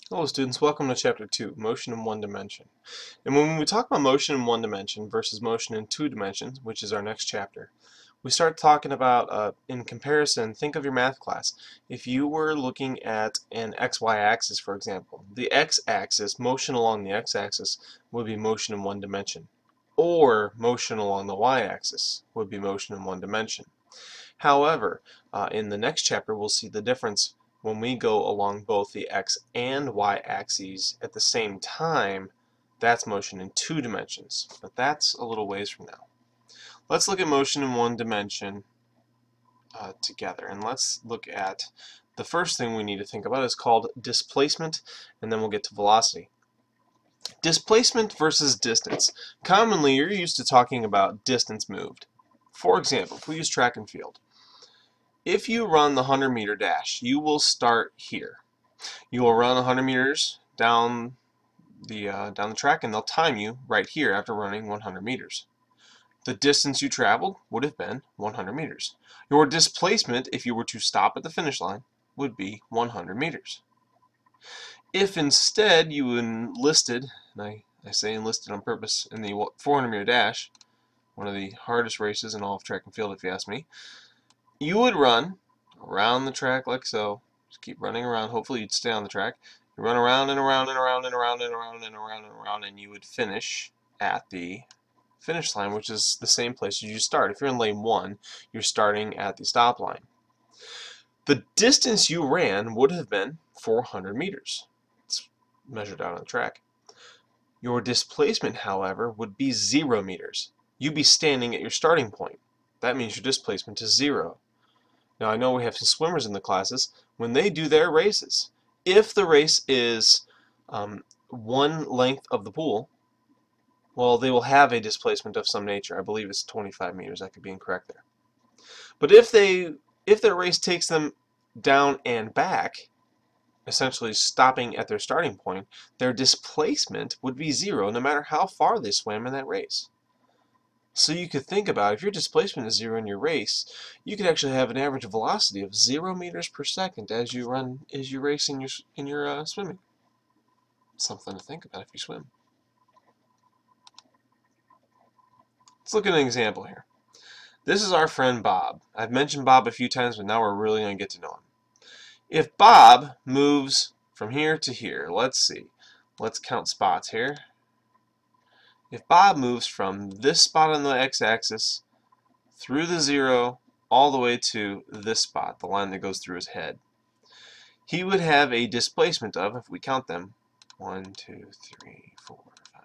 Hello students, welcome to Chapter 2, Motion in One Dimension. And when we talk about motion in one dimension versus motion in two dimensions, which is our next chapter, we start talking about, in comparison, think of your math class. If you were looking at an XY axis, for example, the x-axis, motion along the x-axis, would be motion in one dimension. Or motion along the y-axis would be motion in one dimension. However, in the next chapter we'll see the difference when we go along both the x and y axes at the same time. That's motion in two dimensions, but that's a little ways from now. Let's look at motion in one dimension together, and let's look at the first thing we need to think about is called displacement, and then we'll get to velocity. Displacement versus distance. Commonly, you're used to talking about distance moved. For example, if we use track and field, if you run the 100-meter dash, you will start here. You will run 100 meters down the track, and they'll time you right here after running 100 meters. The distance you traveled would have been 100 meters. Your displacement, if you were to stop at the finish line, would be 100 meters. If instead you enlisted, and I say enlisted on purpose, in the 400-meter dash, one of the hardest races in all of track and field if you ask me, you would run around the track like so. Just keep running around. Hopefully you'd stay on the track. You run around and around and around and around and around and around and around, and you would finish at the finish line, which is the same place as you start. If you're in lane 1, you're starting at the stop line. The distance you ran would have been 400 meters. It's measured out on the track. Your displacement, however, would be 0 meters. You'd be standing at your starting point. That means your displacement is 0. Now I know we have some swimmers in the classes. When they do their races, if the race is one length of the pool, well, they will have a displacement of some nature. I believe it's 25 meters. I could be incorrect there. But if their race takes them down and back, essentially stopping at their starting point, their displacement would be 0 no matter how far they swam in that race. So you could think about, if your displacement is 0 in your race, you could actually have an average velocity of 0 meters per second as you race in your swimming. Something to think about if you swim. Let's look at an example here. This is our friend Bob. I've mentioned Bob a few times, but now we're really going to get to know him. If Bob moves from here to here, let's see. Let's count spots here. If Bob moves from this spot on the x-axis through the 0 all the way to this spot, the line that goes through his head, he would have a displacement of, if we count them, 1, 2, 3, 4,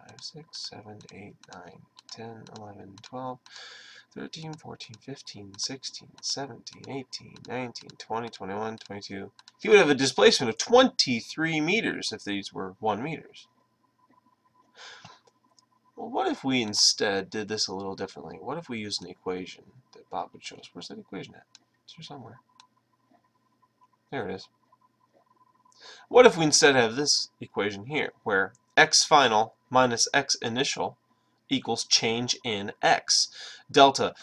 5, 6, 7, 8, 9, 10, 11, 12, 13, 14, 15, 16, 17, 18, 19, 20, 21, 22. He would have a displacement of 23 meters if these were 1 meters. Well, what if we instead did this a little differently? What if we used an equation that Bob would show us? Where's that equation at? It's here somewhere. There it is. What if we instead have this equation here, where x final minus x initial equals change in x. Delta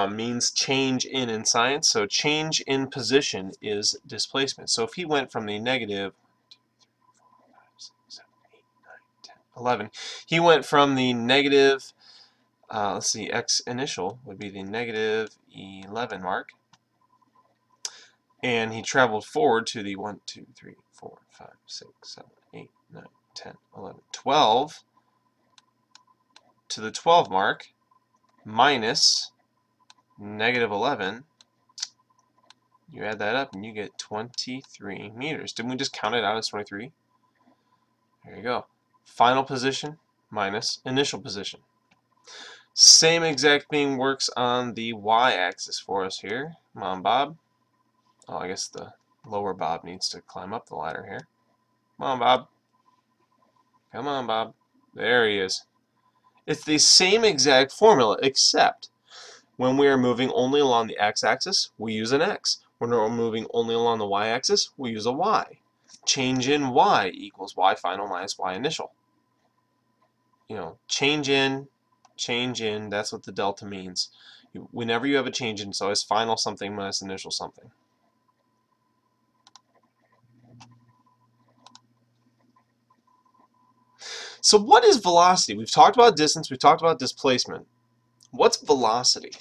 means change in science, so change in position is displacement. So if he went from the negative 11. He went from the negative, let's see, x initial would be the negative 11 mark, and he traveled forward to the 1, 2, 3, 4, 5, 6, 7, 8, 9, 10, 11, 12, to the 12 mark, minus negative 11. You add that up and you get 23 meters. Didn't we just count it out as 23? There you go. Final position minus initial position. Same exact thing works on the y-axis for us here. Come on, Bob. Oh, I guess the lower Bob needs to climb up the ladder here. Come on, Bob. Come on, Bob. There he is. It's the same exact formula, except when we are moving only along the x-axis, we use an x. When we're moving only along the y-axis, we use a y. Change in y equals y final minus y initial. You know, change in, that's what the delta means. Whenever you have a change in, it's always final something minus initial something. So what is velocity? We've talked about distance, we've talked about displacement. What's velocity?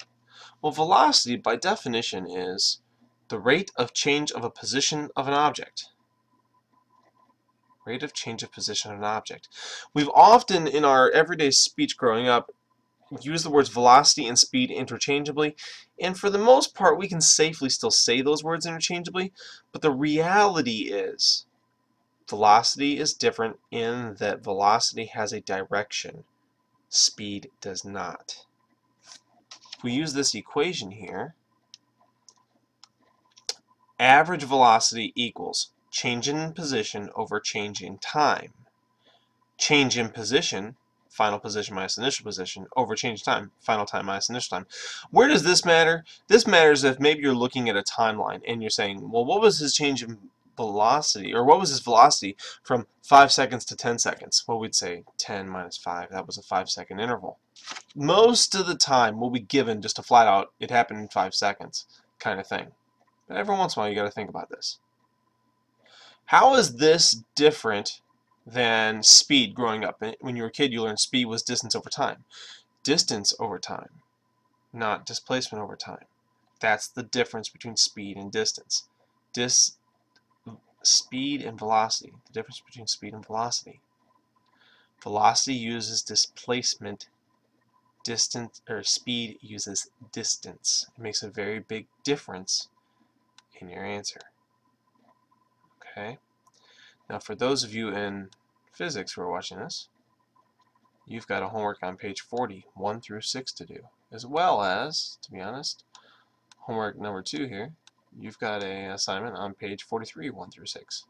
Well, velocity, by definition, is the rate of change of a position of an object. Rate of change of position of an object. We've often, in our everyday speech growing up, used the words velocity and speed interchangeably, and for the most part, we can safely still say those words interchangeably, but the reality is, velocity is different in that velocity has a direction. Speed does not. If we use this equation here, average velocity equals change in position over change in time. Change in position, final position minus initial position, over change in time, final time minus initial time. Where does this matter? This matters if maybe you're looking at a timeline and you're saying, well, what was his change in velocity, or what was his velocity from 5 seconds to 10 seconds? Well, we'd say 10 minus 5, that was a 5-second interval. Most of the time we'll be given just a flat out, it happened in 5 seconds kind of thing. But every once in a while you got to think about this. How is this different than speed growing up? When you were a kid, you learned speed was distance over time. Distance over time, not displacement over time. That's the difference between speed and distance. Speed and velocity. The difference between speed and velocity. Velocity uses displacement. Speed uses distance. It makes a very big difference in your answer. Okay. Now, for those of you in physics who are watching this, you've got a homework on page 40, 1 through 6 to do, as well as, to be honest, homework number 2 here, you've got an assignment on page 43, 1 through 6.